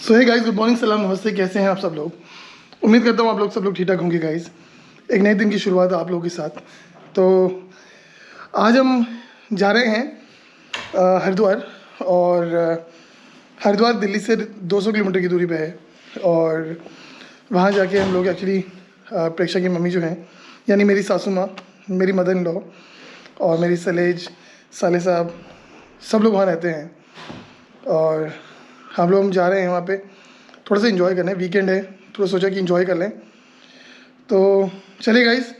सो hey guys, good morning, सलाम, नमस्ते। कैसे हैं आप सब लोग? उम्मीद करता हूँ आप लोग सब लोग ठीक ठाक होंगे गाइस। एक नए दिन की शुरुआत है आप लोगों के साथ। तो आज हम जा रहे हैं हरिद्वार, और हरिद्वार दिल्ली से 200 किलोमीटर की दूरी पे है। और वहाँ जाके हम लोग एक्चुअली प्रेक्षा की मम्मी जो हैं, यानी मेरी सासू माँ, मेरी मदर इन लॉ और मेरी सलेज, साले साहब, सब लोग वहाँ रहते हैं। और हम जा रहे हैं वहाँ पे थोड़ा सा इन्जॉय करने। वीकेंड है, थोड़ा सोचा कि इन्जॉय कर लें। तो चलिए गाइस,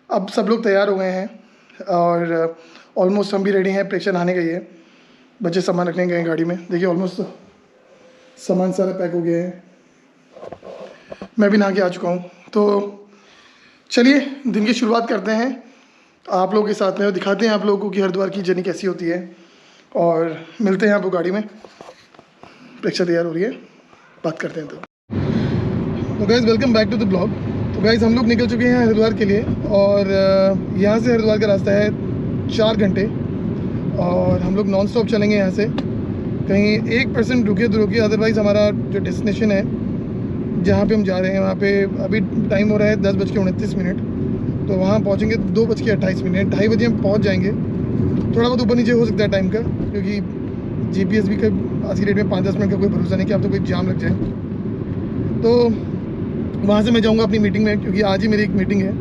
अब सब लोग तैयार हो गए हैं और ऑलमोस्ट हम भी रेडी हैं। प्रेक्षा नहाने गई है, बच्चे सामान रखने गए हैं गाड़ी में। देखिए ऑलमोस्ट सामान सारा पैक हो गया है, मैं भी नहा के आ चुका हूँ। तो चलिए दिन की शुरुआत करते हैं आप लोगों के साथ में, और दिखाते हैं आप लोगों को कि हरिद्वार की जर्नी कैसी होती है। और मिलते हैं आपको गाड़ी में। प्रेक्षा तैयार हो रही है, बात करते हैं। तो guys welcome back to the blog. तो गाइज़ हम लोग निकल चुके हैं हरिद्वार के लिए, और यहाँ से हरिद्वार का रास्ता है 4 घंटे। और हम लोग नॉन स्टॉप चलेंगे यहाँ से। कहीं 1% रुके तो रुके, अदरवाइज़ हमारा जो डेस्टिनेशन है जहाँ पे हम जा रहे हैं वहाँ पे अभी टाइम हो रहा है 10:29। तो वहाँ पहुँचेंगे 2:28। 2:30 बजे हम पहुँच जाएंगे। थोड़ा बहुत ऊपर नीचे हो सकता है टाइम का, क्योंकि GPS भी आज की डेट में 5-10 मिनट का कोई भरोसा नहीं कि अब तो कोई जाम लग जाए। तो वहाँ से मैं जाऊँगा अपनी मीटिंग में, क्योंकि आज ही मेरी एक मीटिंग है।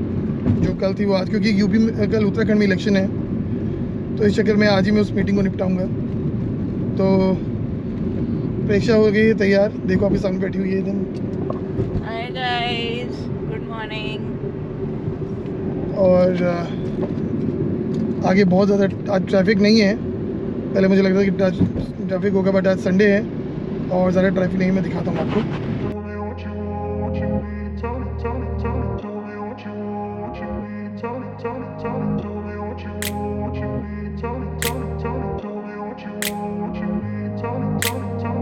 जो कल थी वो आज, क्योंकि यूपी में कल उत्तराखंड में इलेक्शन है, तो इस चक्कर में आज ही मैं उस मीटिंग को निपटाऊँगा। तो प्रेक्षा हो गई है तैयार, देखो आपके सामने बैठी हुई है एकदम। Hi guys, good morning. और आगे बहुत ज़्यादा आज ट्रैफिक नहीं है। पहले मुझे लगता था कि ट्रैफिक होगा, बट आज संडे है और ज़्यादा ट्रैफिक नहीं है। मैं दिखाता हूँ आपको।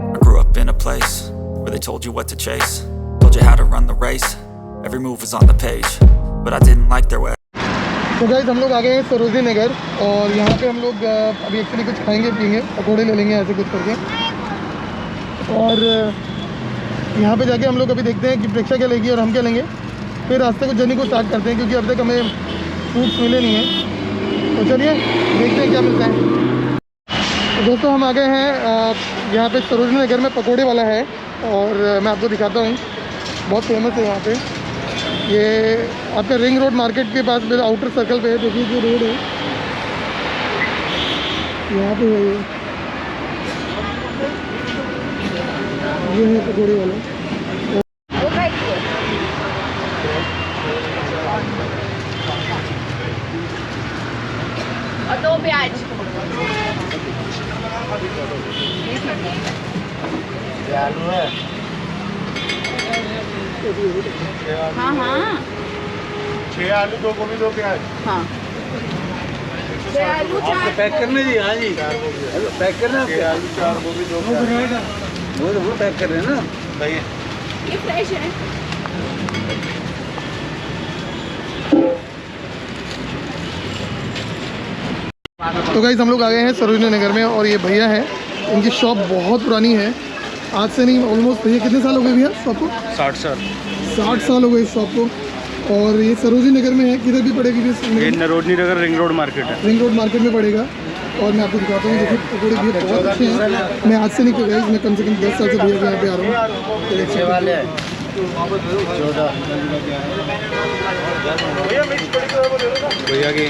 I grew up in a place where they told you what to chase, told you how to run the race, every move was on the page, but I didn't like their way. तो guys हम लोग आ गए हैं सरोजनी नगर, और यहाँ पे हम लोग अभी एक्चुअली कुछ खाएंगे पिएंगे, पकौड़े ले लेंगे ऐसे कुछ करके। और यहाँ पे जाके हम लोग अभी देखते हैं कि प्रेक्षा क्या लेगी और हम क्या लेंगे। फिर रास्ते को जर्नी को स्टार्ट करते हैं, क्योंकि अब तक हमें फ्रूट्स मिले नहीं हैं। तो चलिए देखते हैं क्या मिलता है। तो दोस्तों हम आ गए हैं यहाँ पे सरोजनी नगर में पकौड़े वाला है, और मैं आपको दिखाता हूँ। बहुत फेमस है यहाँ पे। ये आपका रिंग रोड मार्केट के पास मेरे आउटर सर्कल पे है। देखिए जो रोड है यहाँ पे है, ये है पकौड़े वाला। और 2 प्याज। आलू है। हाँ हाँ 6 आलू, 2 गोभी, 2 प्याज। हाँ 6 आलू 4 पैक करने जी। हाँ जी, पैक करना। 6 आलू, 4 गोभी, 2 प्याज। वो पैक कर रहे हैं ना भैया, ये फ्रेश है। तो गाइस हम लोग आ गए हैं सरोजनी नगर में, और ये भैया हैं, इनकी शॉप बहुत पुरानी है। आज से नहीं, ऑलमोस्ट भैया कितने साल हो गए भैया शॉप को? 60 साल। 60 साल हो गए इस शॉप को। और ये सरोजनी नगर में है। किधर भी पड़ेगी? ये नरोजनी नगर रिंग रोड मार्केट है। रिंग रोड मार्केट में पड़ेगा। और मैं आपको दिखाता हूँ। देखिए पकौड़े भैया बहुत अच्छे हैं। मैं आज से नहीं कर रहा, मैं कम से कम 10 साल से भैया यहाँ पे आ रहा हूँ। भैया के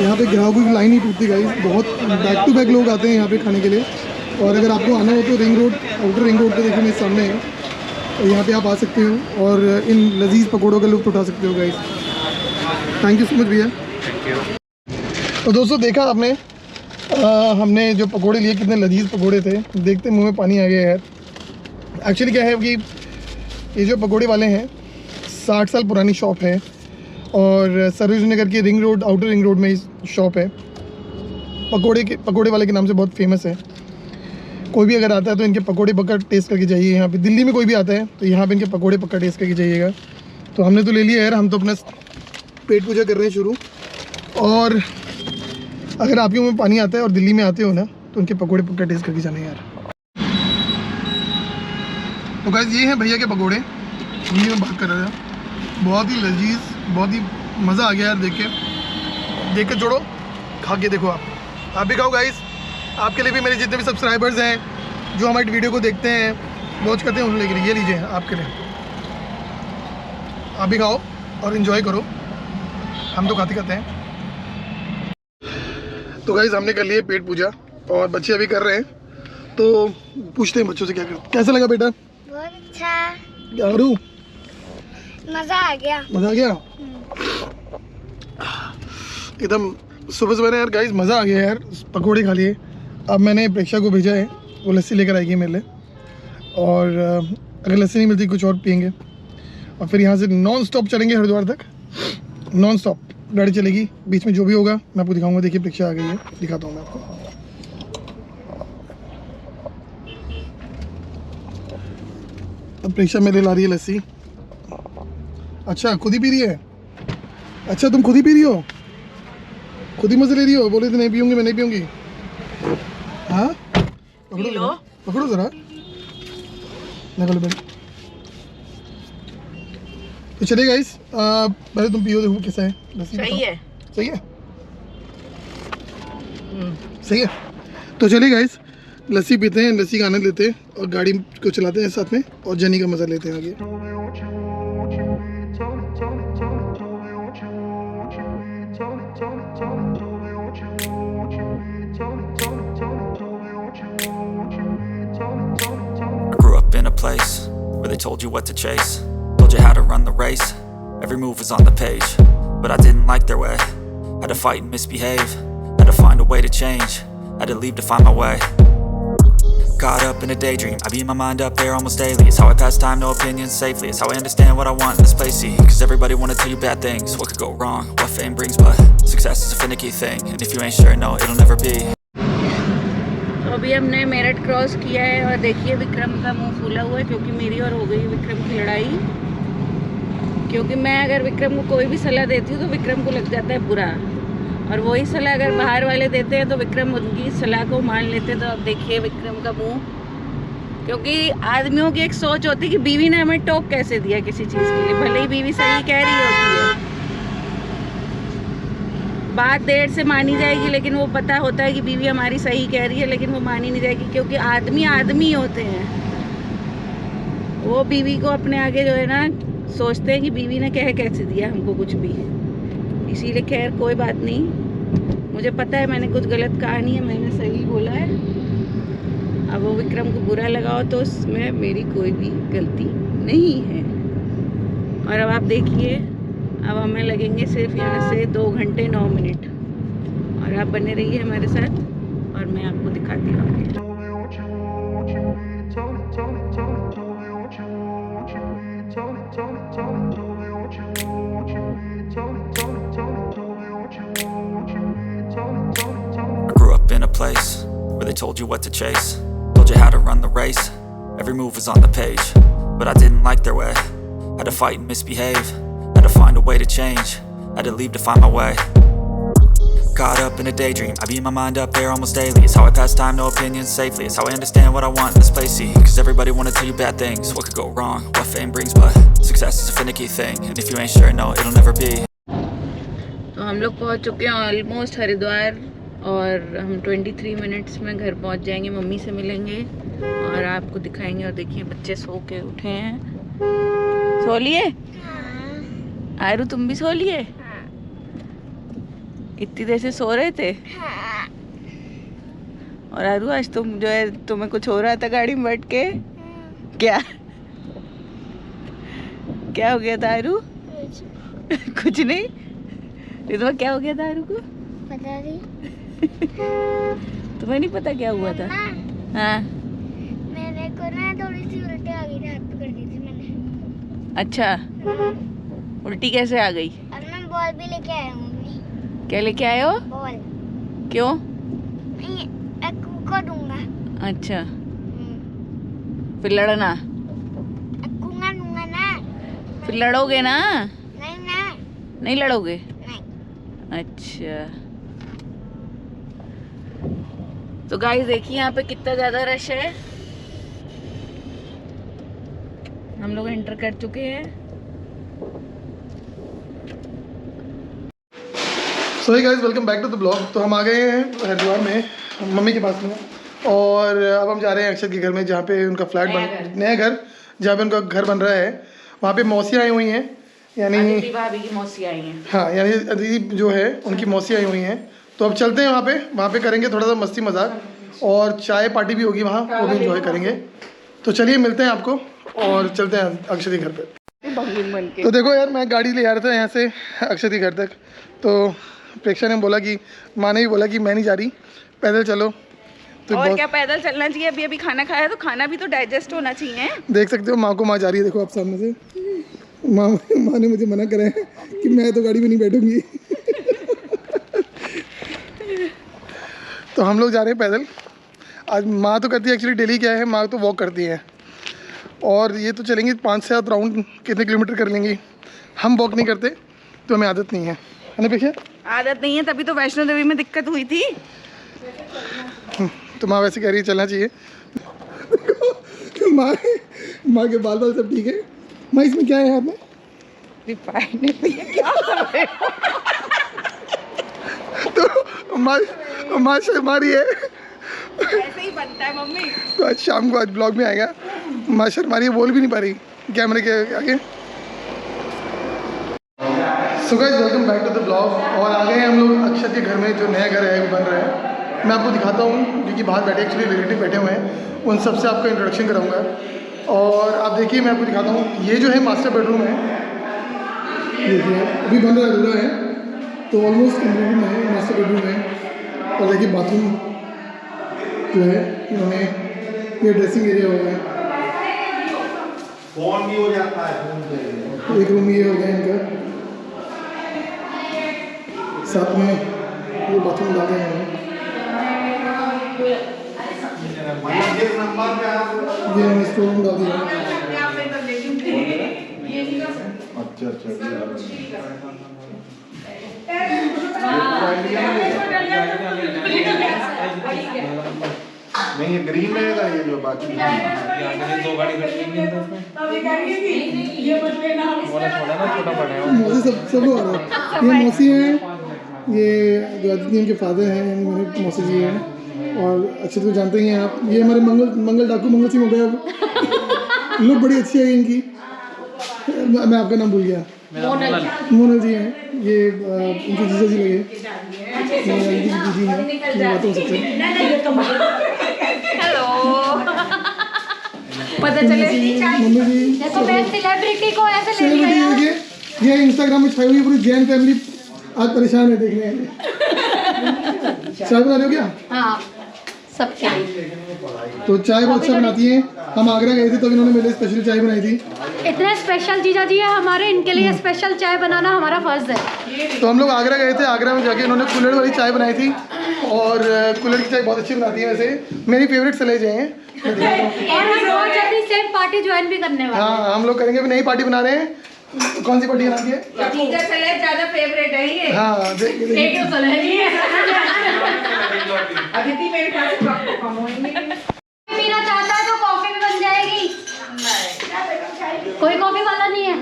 यहाँ पे ग्राहकों की लाइन ही टूटती गाइस। बहुत बैक टू बैक लोग आते हैं यहाँ पे खाने के लिए। और अगर आपको आना हो तो ring road, outer ring road पे देखिए मेरे सामने है, और यहाँ पे आप आ सकते हो और इन लजीज पकौड़ों का लुत्फ उठा सकते हो guys. Thank you so much भैया। तो दोस्तों देखा आपने, हमने जो पकौड़े लिए कितने लजीज पकौड़े थे। देखते मुंह में पानी आ गया यार। एक्चुअली क्या है कि ये जो पकौड़े वाले हैं 60 साल पुरानी शॉप है, और सरोजनी नगर की ring road, outer ring road में शॉप है। पकौड़े वाले के नाम से बहुत फेमस है। कोई भी अगर आता है तो इनके पकौड़े पक्का टेस्ट करके जाइए। यहाँ पे दिल्ली में कोई भी आता है तो यहाँ पे इनके पकौड़े पक्का टेस्ट करके जाइएगा। तो हमने तो ले लिया यार, हम तो अपना पेट पूजा कर रहे हैं शुरू। और अगर आपके मुँह में पानी आता है और दिल्ली में आते हो ना, तो उनके पकोड़े पक्का टेस्ट करके जाने यार। तो गाइस ये हैं भैया के पकोड़े, उन्हीं में बात कर रहा था। बहुत ही लजीज, बहुत ही मज़ा आ गया यार देख के जोड़ो, खा के देखो आप भी खाओ गाइस। आपके लिए भी, मेरे जितने भी सब्सक्राइबर्स हैं जो हमारी वीडियो को देखते हैं, वॉच करते हैं, उन लोगों के लिए ये लीजिए आपके लिए, आप भी खाओ और इन्जॉय करो। हम तो खाते हैं। तो गाइस हमने कर लिए पेट पूजा और बच्चे अभी कर रहे हैं, तो पूछते हैं बच्चों से क्या करते। कैसा लगा बेटा? बहुत अच्छा, आरू मजा आ गया। मज़ा आ गया एकदम। सुबह सुबह यार गाइस मज़ा आ गया यार, पकोड़े खा लिए। अब मैंने प्रेक्षा को भेजा है, वो लस्सी लेकर आएगी मेरे लिए, और अगर लस्सी नहीं मिलती कुछ और पियेंगे, और फिर यहाँ से नॉन स्टॉप चलेंगे हरिद्वार तक। नॉन स्टॉप गाड़ी चलेगी, बीच में जो भी होगा मैं आपको दिखाऊंगा। देखिए प्रेक्षा आ गई है, दिखाता हूँ मैं आपको। अब प्रेक्षा मेरे ला रही है लस्सी। अच्छा खुद ही पी रही है? अच्छा तुम खुद ही पी रही हो, खुद ही मजे ले रही हो? बोले थे नहीं पीऊंगी, मैं नहीं पीऊंगी। हाँ पकड़ो जरा, निकलो बेटा। तो चलिए गाइस, पहले तुम पियो, देखो कैसा है लस्सी। सही है, सही है, सही है। तो चलिए गाइस लस्सी पीते हैं, लस्सी का आनंद लेते हैं और गाड़ी को चलाते हैं साथ में, और जर्नी का मजा लेते हैं आगे। I grew up in a place where they told you what to chase, told you how to run the race. Every move was on the page, but I didn't like their way. Had to fight and misbehave, had to find a way to change, had to leave to find my way. Caught up in a daydream, I beat my mind up there almost daily. It's how I pass time, no opinions safely. It's how I understand what I want in this place, see. Cause everybody wanna tell you bad things, what could go wrong, what fame brings. But success is a finicky thing, and if you ain't sure, no, it'll never be. तो अभी हमने Meerut cross किया है और देखिए विक्रम का मुंह फूला हुआ है, क्योंकि मेरी और हो गई विक्रम की लड़ाई। क्योंकि मैं अगर विक्रम को कोई भी सलाह देती हूँ तो विक्रम को लग जाता है बुरा, और वही सलाह अगर बाहर वाले देते हैं तो विक्रम उनकी सलाह को मान लेते हैं। तो अब देखिए विक्रम का मुंह, क्योंकि आदमियों की एक सोच होती है कि बीवी ने हमें टोक कैसे दिया किसी चीज़ के लिए, भले ही बीवी सही कह रही होती है, बात देर से मानी जाएगी, लेकिन वो पता होता है कि बीवी हमारी सही कह रही है, लेकिन वो मानी नहीं जाएगी, क्योंकि आदमी आदमी होते हैं। वो बीवी को अपने आगे जो है ना सोचते हैं कि बीवी ने कह कैसे दिया हमको कुछ भी। इसीलिए खैर कोई बात नहीं, मुझे पता है मैंने कुछ गलत कहा नहीं है, मैंने सही बोला है। अब वो विक्रम को बुरा लगाओ तो उसमें मेरी कोई भी गलती नहीं है। और अब आप देखिए, अब हमें लगेंगे सिर्फ यहाँ से 2 घंटे 9 मिनट, और आप बने रहिए हमारे साथ और मैं आपको दिखाती हूँ आगे। I grew up in a place where they told you what to chase, told you how to run the race. Every move was on the page, but I didn't like their way. Had to fight and misbehave, had to find a way to change, had to leave to find my way. Caught up in a daydream, I beat my mind up there almost daily. It's how I pass time, no opinions safely. It's how I understand what I want in this place, see. Cause everybody wanna tell you bad things, what could go wrong, what fame brings. But success is a finicky thing, and if you ain't sure, no, it'll never be. तो हम लोग पहुँच चुके हैं almost Haridwar, और हम 23 minutes में घर पहुँच जाएंगे। मम्मी से मिलेंगे और आपको दिखाएंगे। और देखिए बच्चे सो के उठे हैं। सो लिए? आयरू तुम भी सो लिए? इतनी देर से सो रहे थे? और आयरू आज तुम जो है, तुम्हें कुछ हो रहा था गाड़ी में बैठ के? क्या क्या हो गया था आयरू? कुछ नहीं। रितवा क्या हो गया था आयरू को? पता नहीं। तुम्हें नहीं पता क्या हुआ था? हाँ मेरे को ना थोड़ी सी उल्टी आ गई थी, हाथ पकड़ दी थी मैंने। अच्छा, उल्टी कैसे आ गई? और मैं बॉल भी लेके आया हूँ मम्मी। क्या लेके आए हो? बॉल। क्यों? नहीं, अक्कू को दूंगा। अच्छा, फिर लड़ना? अक्कू का दूंगा ना। फिर लड़ोगे ना? नहीं ना। नहीं लड़ोगे? नहीं। अच्छा, तो गाइस देखिए यहाँ पे कितना ज़्यादा रश है। हम लोग एंटर कर चुके हैं। So guys welcome back to the blog. तो हम आ गए हैं हरिद्वार में मम्मी के पास में, और अब हम जा रहे हैं अक्षत के घर में, जहाँ पे उनका फ्लैट नया घर जहाँ पे उनका घर बन रहा है। वहाँ पे मौसी आई हुई हैं, यानी भाभी की मौसी आई हैं। हाँ, यानी अदिति जो है उनकी मौसी आई हुई हैं। तो अब चलते हैं वहाँ पे करेंगे थोड़ा सा मस्ती मजाक, और चाय पार्टी भी होगी वहाँ, वो भी इंजॉय करेंगे। तो चलिए मिलते हैं आपको और चलते हैं अक्षत के घर पे। तो देखो यार, मैं गाड़ी ले आ रहा था यहाँ से अक्षत के घर तक, तो प्रेक्षा ने बोला कि माँ ने भी बोला कि मैं नहीं जा रही, पैदल चलो। तो और क्या पैदल चलना चाहिए, अभी अभी खाना खाया तो खाना भी तो डाइजेस्ट होना चाहिए। देख सकते हो माँ को, माँ जा रही है, देखो आप सामने से। माँ ने मुझे मना करा है कि मैं तो गाड़ी में नहीं बैठूंगी। तो हम लोग जा रहे हैं पैदल। आज माँ तो करती है एक्चुअली, डेली क्या है, माँ तो वॉक करती है, और ये तो चलेंगे 5 से 7 राउंड, कितने किलोमीटर कर लेंगी। हम वॉक नहीं करते, तो हमें आदत नहीं है ना पीछे। आदत नहीं है, तभी तो वैष्णो देवी में दिक्कत हुई थी। तो माँ वैसे कह रही है चलना चाहिए। माँ के बाल सब ठीक है। माँ इसमें क्या है हाथ में? रिफाइंड क्या कर रहे हो? तो माँ शर्मा रही है। ऐसे ही बनता है मम्मी। तो आज शाम को आज ब्लॉग में आएगा। माँ शर्मा रही है, बोल भी नहीं पा रही कैमरे के आगे। So guys welcome back to the blog. और आ गए हैं हम लोग अक्षत के घर में, जो नया घर है वो बन रहा है। मैं आपको दिखाता हूँ, क्योंकि बाहर बैठे एक्चुअली रिलेटिव बैठे हुए हैं, उन सबसे आपका इंट्रोडक्शन कराऊंगा। और आप देखिए, मैं आपको दिखाता हूँ, ये जो है मास्टर बेडरूम है। देखिए अभी बन रहा अधूरा है, तो ऑलमोस्ट कंप्लीट है, मास्टर बेडरूम है। और देखिए बाथरूम जो है इन्होंने, ये ड्रेसिंग एरिया हो गया, फोन भी हो जाता है, एक रूम ये हो गया इनका, साथ में ये बाथरूम डाल रहे हैं। ये हमने स्टोर रूम डाल दिया। नहीं, ये ग्रीन रहेगा, ये जो बाकी 2 गाड़ी मौसी सब लोग आ रहे हैं। ये मौसी हैं, ये जो अदिति इनके फादर हैं, यानी मेरे मौसी जी हैं। और अच्छे तो जानते ही हैं आप, ये हमारे मंगल डाकू मंगल सिंह हो गए। अब लुक बड़ी अच्छी है इनकी। मैं आपका नाम भूल गया। मोनल जी हैं, ये इनके जीजा जी लगे, दीदी हैं, बात हो सकते हैं। हेलो, पता चले मम्मी जी देखो मैं सेलिब्रिटी को ऐसे ले सेलिब्रिटी लिया। देखिए, ये इंस्टाग्राम में छाई हुई पूरी जैन फैमिली आज परेशान है देखने। चाय बना रहे हो क्या? हाँ सबके लिए। तो चाय बहुत अच्छा बनाती हैं। हम आगरा गए थे, तब इन्होंने मेरे लिए स्पेशल चाय बनाई थी। इतने स्पेशल जीजा जी है हमारे, इनके लिए स्पेशल चाय बनाना हमारा फर्ज है। तो हम लोग आगरा गए थे, आगरा में जाके इन्होंने कुल्हड़ वाली चाय बनाई थी, और कुल्हड़ की चाय बहुत अच्छी बनाती है। वैसे मेरी फेवरेट सलेजे हैं। और हम बहुत जल्दी सेम पार्टी ज्वाइन भी करने वाले हैं। हाँ, हम लोग करेंगे, अभी नई पार्टी बना रहे हैं। कौन सी पार्टी बनाती है? जीजा सलेज ज्यादा फेवरेट है ये। हाँ, अदिति मेरे पास कम होंगे। पीना चाहता है तो कॉफी भी बन जाएगी। कोई कॉफी वाला नहीं है?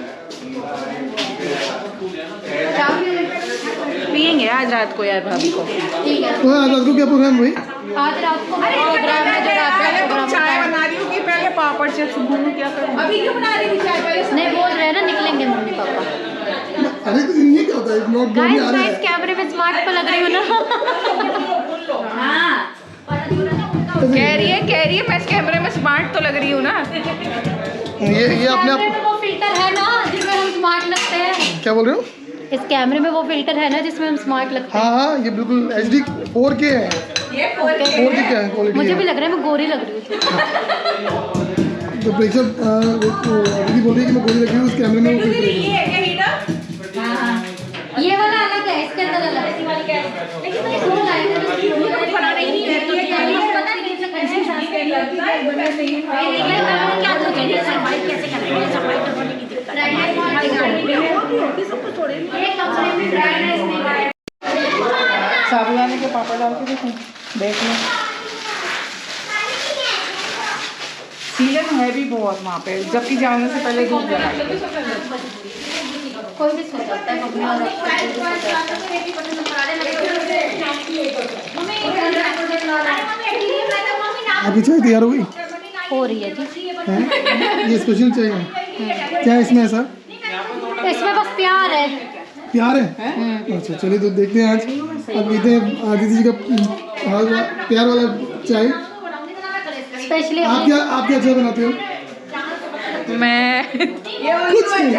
पियेंगे आज रात को यार भाभी को। ठीक है, तो आज रात को क्या प्रोग्राम हुई? आज रात को प्रोग्राम है, जो रात पहले का तुम प्रोग्राम चाय है। बना रही हो कि पहले पापड़ से सुबह क्या करूं? अभी क्यों बना रही थी चाय पहले? नहीं बोल रहे हैं ना, निकलेंगे मम्मी पापा। अरे तो ये क्या होता है, ब्लॉग में गाइस आ रहा गाइस है। कैमरे में स्मार्ट तो लग रही हूँ ना। हाँ, कह रही है मैं इस कैमरे में स्मार्ट तो लग रही हूँ ना। ये अपने कैमरे में आप वो फिल्टर है ना जिसमें हम स्मार्ट लगते हैं। क्या बोल रहे हो? इस कैमरे में वो फिल्टर है ना जिसमें हम स्मार्ट लगते हैं। हाँ हाँ, ये बिल्कुल HD 4K है। ये 4K क्या है क्वालिटी? मुझे भी लग रहा है मैं गोरी लग रही हूँ। तो प्रेक्षक दीदी बोल रही है कि मैं गोली लगी हूँ, उस कैमरे में वो फिल्टर है। ये वाला अलग है, इसके अंदर अलग है। लेकिन मैं दो लाइन में बनाना ही नहीं है, तो ये पता नहीं कैसे करना है। सरवाइव कैसे करना है, सरवाइव करने की दिक्कत है। साबुदाने के पापड़ डाल के देखो, देख लो। सीजन है भी बहुत वहाँ पे, जबकि जाने से पहले धूप लगाई। कोई भी सो जाता है मम्मी और आपकी चाय तैयार हो गई? हो रही है जी। हैं? ये स्पेशल चाय है। क्या है इसमें ऐसा? इसमें बस प्यार है। प्यार है? अच्छा चलिए तो देखते हैं आज अब पीते हैं आदित्य जी का प्यार वाला चाय। स्पेशली आप क्या चाय बनाते हो? मैं कुछ नहीं।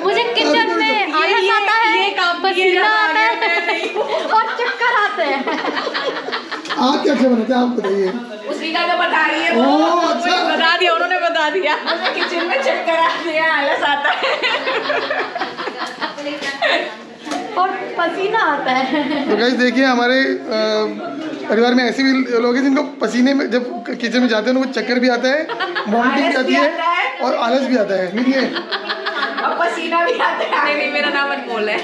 मुझे किचन में आलस आता है, पसीना आता है और चक्कर आते हैं। आप क्या अच्छा बनाते हैं आप बताइए। उसी का तो बता रही है वो। ओह, अच्छा। बता दिया उन्होंने, बता दिया। मुझे किचन में चक्कर आते हैं, आलस आता है और पसीना आता है। तो गाइस देखिए हमारे परिवार में ऐसे भी लोग हैं जिनको पसीने में जब किचन में जाते हैं उनको चक्कर भी आता है, वॉमिटिंग भी आती है और आलस भी आता है। मिलिए और पसीना भी आता है। नहीं, मेरा नाम अनमोल है।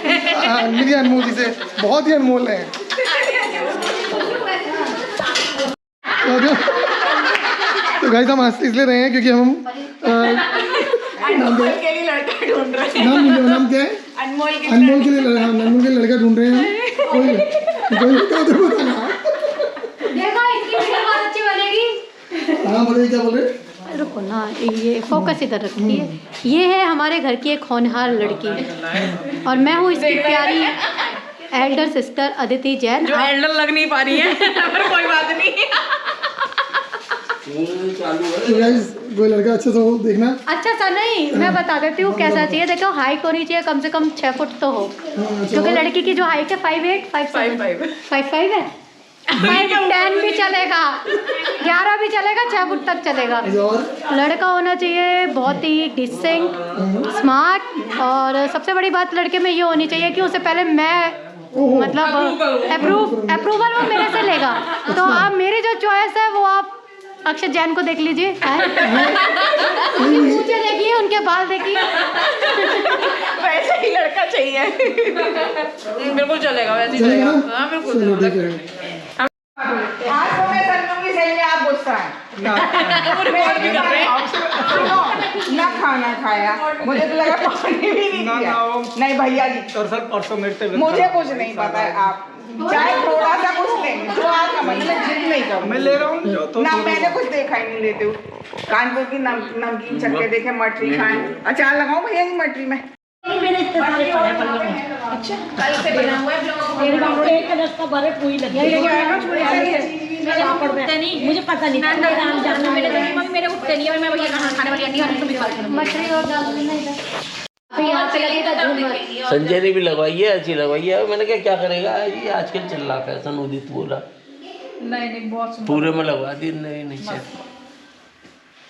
मिलिए अनमोल जी से, बहुत ही अनमोल है। तो गाइस हम हंस इसलिए रहे हैं क्योंकि हम अनमोल के लिए लड़का ढूंढ रहे हैं। नाम क्या है? अनमोल के लिए अनमोल के लिए लड़का ढूंढ रहे हैं। कोई लड़का उधर बताना। देखो इसकी वीडियो बहुत अच्छी बनेगी। हाँ बोलिए, क्या बोल रहे? रुको ना, ये फोकस इधर रखिए। ये है हमारे घर की एक होनहार लड़की और मैं हूँ इसकी प्यारी एल्डर सिस्टर अदिति जैन। जो एल्डर लग नहीं पा रही है पर कोई बात नहीं। तो गाइस कोई लड़का अच्छा सा हो देखना। अच्छा सा नहीं, मैं बता देती हूँ कैसा चाहिए। देखो हाइट होनी चाहिए कम से कम 6 फुट तो हो, क्योंकि लड़की की जो हाइट है 5'8", 5'5" है। 5'10" भी चलेगा, 11 भी चलेगा, 6 फुट तक चलेगा। और लड़का होना चाहिए बहुत ही डिसेंट, स्मार्ट, और सबसे बड़ी बात लड़के में ये होनी चाहिए कि उससे पहले मैं मतलब अप्रूवल वो मेरे से लेगा। तो आप मेरी जो चॉइस है वो आप अक्षय जैन को देख लीजिए, मुझे देखिए, उनके बाल देखिए। वैसे ही लड़का चाहिए। बिल्कुल चलेगा, वैसे ही चलेगा। हाँ बिल्कुल। आज तो मैं सनमूंगी सही में आप गुस्सा है। ना खाना खाया, मुझे तो लगा पानी भी नहीं दिया। नहीं भैया जी, परसों मेरे मुझे कुछ नहीं पता है। आप चाहे थोड़ा सा कुछ लेंगे जो आपका मतलब जिद नहीं करो। मैं ले रहा हूँ ना मैंने कुछ देखा ही नहीं लेते हो। कानपुर की नमकीन चक्के देखे, मटरी खाएं, अचार लगाऊं भैया जी मटरी में। अच्छा कल से बना हुआ है मुझे पता नहीं मेरे उठते नहीं है। मैं भैया कहाँ खाने वाली मछली और दाल संजय ने भी लगवाई है, अच्छी लगवाई है। मैंने कहा क्या करेगा ये आजकल चल रहा फैशन, उदित बोला नहीं बहुत पूरे में लगवा दी। नहीं चाहिए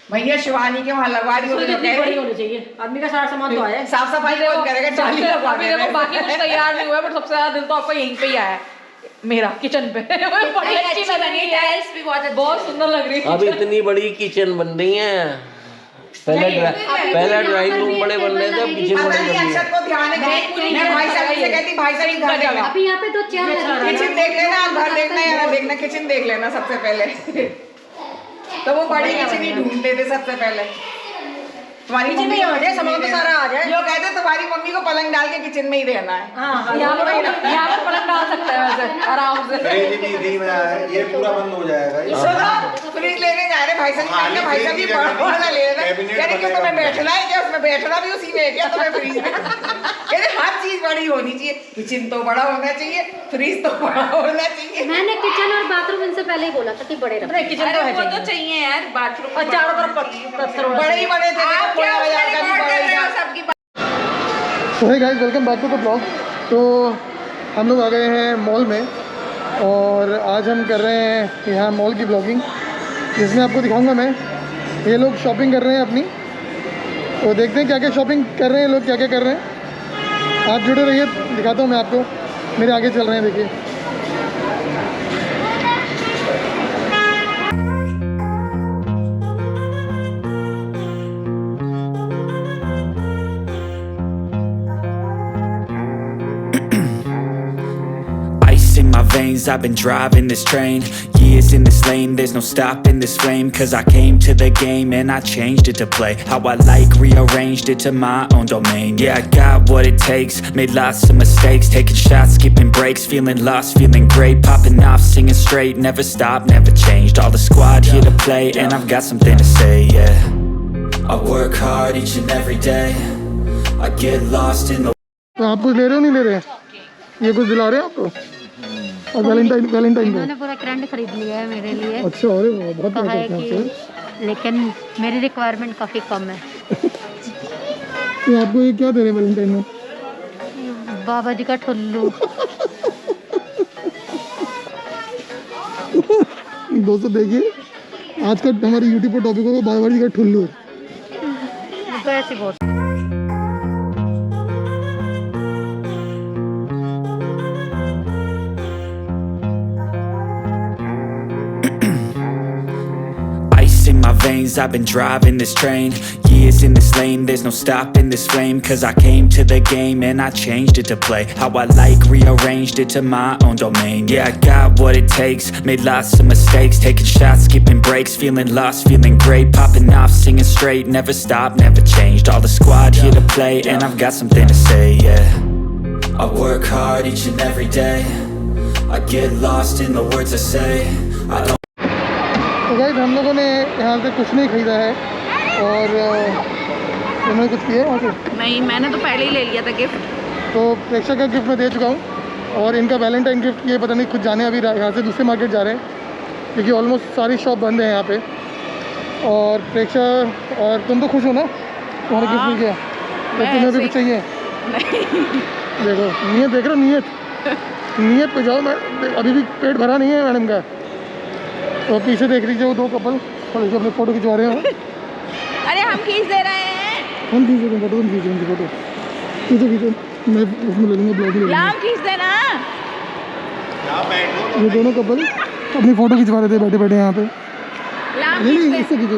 भैया शिवानी के वहाँ लगवा दी होनी चाहिए। आदमी का सारा सामान तो आया, साफ सफाई कौन करेगा? चाली लगवा देगा। बाकी कुछ तैयार नहीं हुआ, पर सबसे ज्यादा दिल तो आपका यहीं पे ही आया है, मेरा किचन पे। बड़ी अच्छी लग रही है, टाइल्स भी बहुत सुंदर लग रही है। अब इतनी बड़ी किचन बन रही है। पहला ड्राइंग रूम बड़े बन रहे थे, अब किचन बड़े बन रही है। को ध्यान है, मैं भाई साहब से कहती भाई साहब घर जाना, अभी यहाँ पे तो चेयर किचन देख लेना, आप घर देखना या ना देखना, किचन देख लेना सबसे पहले। तो वो बड़ी किचन ही ढूंढते थे सबसे पहले। तुम्हारी किचन में आ जाए, सामान तो सारा आ जाए। जो कहते तुम्हारी मम्मी को पलंग डाल के किचन में ही रहना है। यहाँ पे पलंग डाल सकते हैं वैसे आराम से। ये पूरा बंद हो जाएगा। फ्रिज लेने जा रहे भाई साहब, भाई साहब भी बड़ा ले लेना। कहते कि तुम्हें बैठना है क्या? उसमें बैठना भी उसी में है क्या तुम्हें फ्रिज में? कहते हर चीज बड़ी होनी चाहिए, किचन तो बड़ा होना चाहिए, फ्रिज तो बड़ा होना चाहिए। मैंने किचन और बाथरूम इनसे पहले ही बोला था कि बड़े रखो। किचन तो है चाहिए यार, बाथरूम और चारों तरफ पत्थर बड़े ही बड़े थे। तो है guys, welcome back to the blog. तो हम लोग आ गए हैं मॉल में और आज हम कर रहे हैं यहाँ मॉल की ब्लॉगिंग, जिसमें आपको दिखाऊंगा मैं। ये लोग शॉपिंग कर रहे हैं अपनी, तो देखते हैं क्या क्या शॉपिंग कर रहे हैं लोग, क्या क्या कर रहे हैं। आप जुड़े रहिए, दिखाता हूँ मैं आपको। मेरे आगे चल रहे हैं, देखिए। Ice in my veins, I've been driving this train. Years in this lane, there's no stopping this flame. Cause I came to the game and I changed it to play how I like, rearranged it to my own domain. Yeah, I got what it takes, made lots of mistakes, taking shots, skipping breaks, feeling lost, feeling great, popping off, singing straight, never stopped, never changed. All the squad here to play and I've got something to say, yeah. I work hard each and every day, I get lost in the तो आप कुछ ले रहे हो नहीं ले रहे? ये कुछ दिला रहे हैं आपको? और वैलेंटाइन पे मैंने पूरा ट्रेंड खरीद लिया है मेरे लिए। अच्छा, अरे वाह, बहुत तो प्यार है करते हैं आपसे। कि लेकिन मेरी रिक्वायरमेंट काफ़ी कम है। तो आपको ये क्या दे रहे हैं वैलेंटाइन में? बाबा जी का ठुल्लू। दोस्तों देखिए, आज का हमारे यूट्यूब पर टॉपिक होगा बाबा जी का ठुल्लू। तो ऐसी बहुत ice in my veins, I've been driving this train. Years in this lane, there's no stopping this flame. Cause I came to the game and I changed it to play how I like, rearranged it to my own domain. Yeah, I got what it takes, made lots of mistakes, taking shots, skipping breaks, feeling lost, feeling great, popping off, singing straight, never stopped, never changed. All the squad here to play and I've got something to say, yeah. I work hard each and every day, I get lost in the words I say. I don't तो guys हम लोगों ने यहाँ से कुछ नहीं खरीदा है और उन्होंने कुछ किया है वहाँ से? नहीं, मैंने तो पहले ही ले लिया था गिफ्ट। तो प्रेक्षा का गिफ्ट मैं दे चुका हूँ और इनका वैलेंटाइन गिफ्ट ये पता नहीं खुद जाने अभी यहाँ से दूसरे मार्केट जा रहे हैं क्योंकि ऑलमोस्ट सारी शॉप बंद है यहाँ पे। और प्रेक्षा और तुम तो खुश हो ना, तुम्हारा गिफ्ट मिल गया, तो तुम्हें भी कुछ चाहिए? देखो नीयत देख रहे हो, नीयत पे जाओ। मैं अभी भी पेट भरा नहीं है मैडम का। तो पीछे देख लीजिए वो दो कपल अपने फ़ोटो खिंचवा रहे हैं। अरे हम खींच दे रहे हैं। हम खींच देंगे फ़ोटो, तुम खींचो उनकी फ़ोटो, खींचो मैं उसमें ले लूँगा, ब्लॉग में ले लूँगा। खींच देना। ये दोनों कपल अपनी फ़ोटो खिंचवा रहे थे बैठे बैठे यहाँ पे। नहीं इससे खींचो,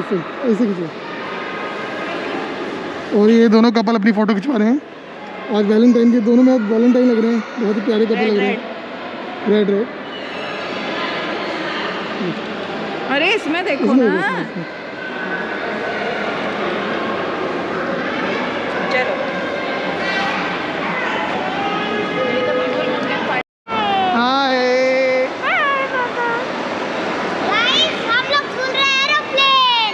ऐसे खींचो। और ये दोनों कपल अपनी फ़ोटो खिंचवा रहे हैं। आज वैलेंटाइन के दोनों में वैलेंटाइन लग रहे हैं, बहुत ही प्यारे कपल लग रहे हैं। रेड अरे इसमें देखो ना। चलो हम लोग सुन रहे हैं aeroplane.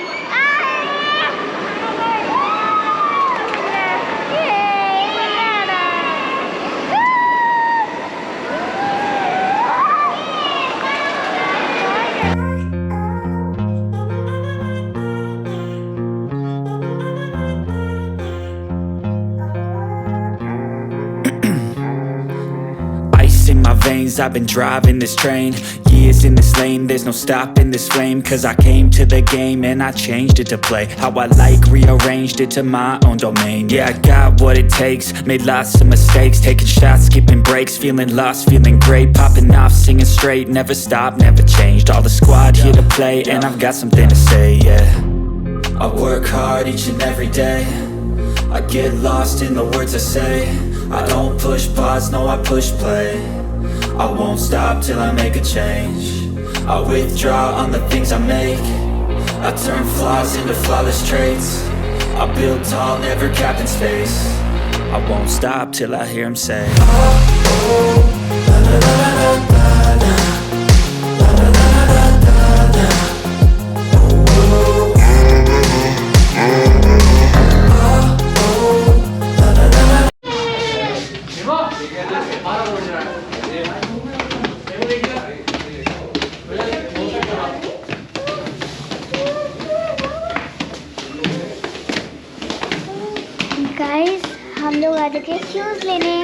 ice in my veins, I've been driving this train. Years in this lane, there's no stopping this flame. Cause I came to the game and I changed it to play how I like, rearranged it to my own domain. Yeah, I got what it takes, made lots of mistakes, taking shots, skipping breaks, feeling lost, feeling great, popping off, singing straight, never stopped, never changed. All the squad here to play and I've got something to say, yeah. I work hard each and every day, I get lost in the words I say. I don't push pause, no I push play. I won't stop till I make a change. I withdraw on the things I make, I turn flaws into flawless traits. I build tall, never capped in space. I won't stop till I hear him say, guys हम लोग आ चुके हैं shoes लेने।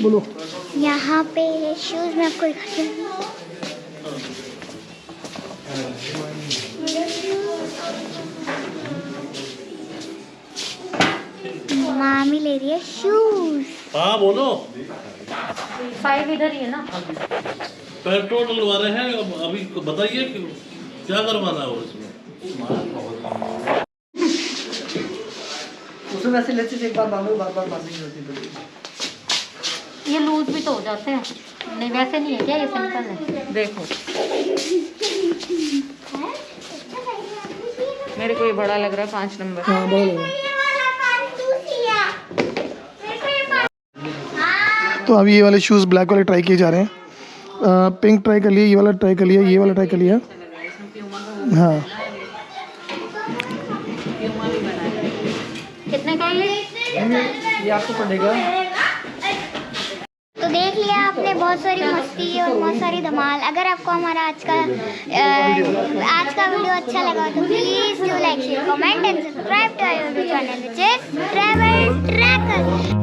बोलो यहाँ पे shoes में आपको दिखाती हूँ। मामी ले रही है शूज। हाँ बोलो। 5 इधर ही है ना। पेट्रोल डलवा रहे हैं, अभी बताइए क्या करवाना है इसमें। उसमें ऐसे लेते थे, एक बार बांधो बार बार बांधनी होती पड़ी। ये लूज भी तो हो जाते हैं। नहीं वैसे नहीं है क्या, ये सिंपल है। देखो मेरे को ये बड़ा लग रहा है 5 नंबर। हाँ बड़ा लगा। तो अभी ये वाले शूज़ ब्लैक वाले ट्राई किए जा रहे हैं। पिंक ट्राई कर लिया, ये वाला ट्राई कर लिया, ये वाला ट्राई कर लिया। हाँ कितने का ये? ये आपको पड़ेगा। तो देख लिया आपने बहुत सारी मस्ती और बहुत सारी धमाल। अगर आपको हमारा आज का वीडियो अच्छा लगा तो please do like share comment and subscribe to our YouTube channel which is Travel tracker.